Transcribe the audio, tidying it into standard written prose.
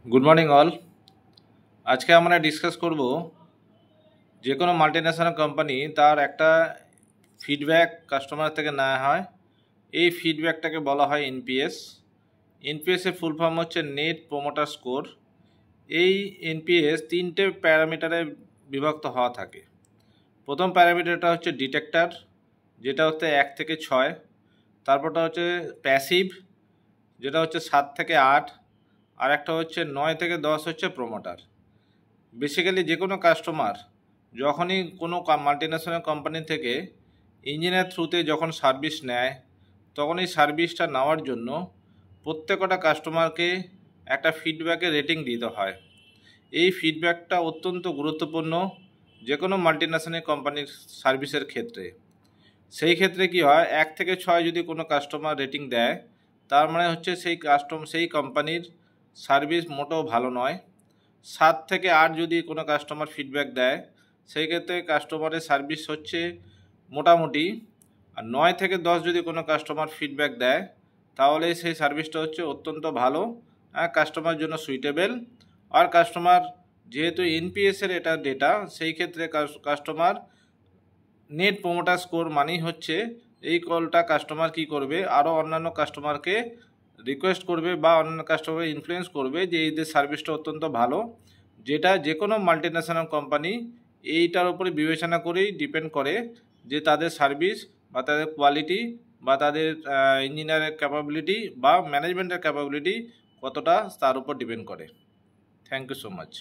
Good morning all. আজকে আমরা discuss করব যে কোনো মাল্টিন্যাশনাল কোম্পানি তার একটা ফিডব্যাক কাস্টমার থেকে নেওয়া হয়। এই ফিডব্যাকটাকে বলা হয় এনপিএস। এনপিএসের ফুল ফর্ম হচ্ছে নেট প্রমোটার স্কোর। এই এনপিএস তিনটে প্যারামিটারে বিভক্ত হওয়া থাকে। প্রথম প্যারামিটারটা হচ্ছে ডিটেক্টর, যেটা হচ্ছে 1 থেকে 6। তারপরটা হচ্ছে প্যাসিভ, যেটা হচ্ছে 7 থেকে 8। আর একটা হচ্ছে 9 থেকে 10 হচ্ছে প্রমোটার। বেসিক্যালি যে কোনো কাস্টমার যখনই কোনো মাল্টিন্যাশনাল কোম্পানি থেকে ইঞ্জিনের থ্রুতে যখন সার্ভিস নেয়, তখন এই সার্ভিসটা নেওয়ার জন্য প্রত্যেকটা কাস্টমারকে একটা ফিডব্যাকের রেটিং দিতে হয়। এই ফিডব্যাকটা অত্যন্ত গুরুত্বপূর্ণ যে কোনো মাল্টিন্যাশনাল কোম্পানির সার্ভিসের ক্ষেত্রে। সেই ক্ষেত্রে কি হয়, 1 থেকে 6 যদি কোনো কাস্টমার রেটিং দেয়, তার মানে হচ্ছে সেই কোম্পানির সার্ভিস মোটেও ভালো নয়। 7 থেকে 8 যদি কোনো কাস্টমার ফিডব্যাক দেয়, সেই ক্ষেত্রে কাস্টমারের সার্ভিস হচ্ছে মোটামুটি। আর 9 থেকে 10 যদি কোনো কাস্টমার ফিডব্যাক দেয়, তাহলে সেই সার্ভিসটা হচ্ছে অত্যন্ত ভালো, কাস্টমার জন্য সুইটেবল। আর কাস্টমার যেহেতু এনপিএসের এটা ডেটা, সেই ক্ষেত্রে কাস্টমার নেট প্রমোটার স্কোর মানেই হচ্ছে এই কলটা কাস্টমার কি করবে, আরও অন্যান্য কাস্টমারকে রিকোয়েস্ট করবে বা অন্যান্য কাস্টমার ইনফ্লুয়েন্স করবে যে এদের সার্ভিসটা অত্যন্ত ভালো, যেটা যে কোনো মাল্টিন্যাশনাল কোম্পানি এইটার উপরে বিবেচনা করেই ডিপেন্ড করে যে তাদের সার্ভিস বা তাদের কোয়ালিটি বা তাদের ইঞ্জিনিয়ারের ক্যাপাবিলিটি বা ম্যানেজমেন্টের ক্যাপাবিলিটি কতটা, তার উপর ডিপেন্ড করে। Thank you so much.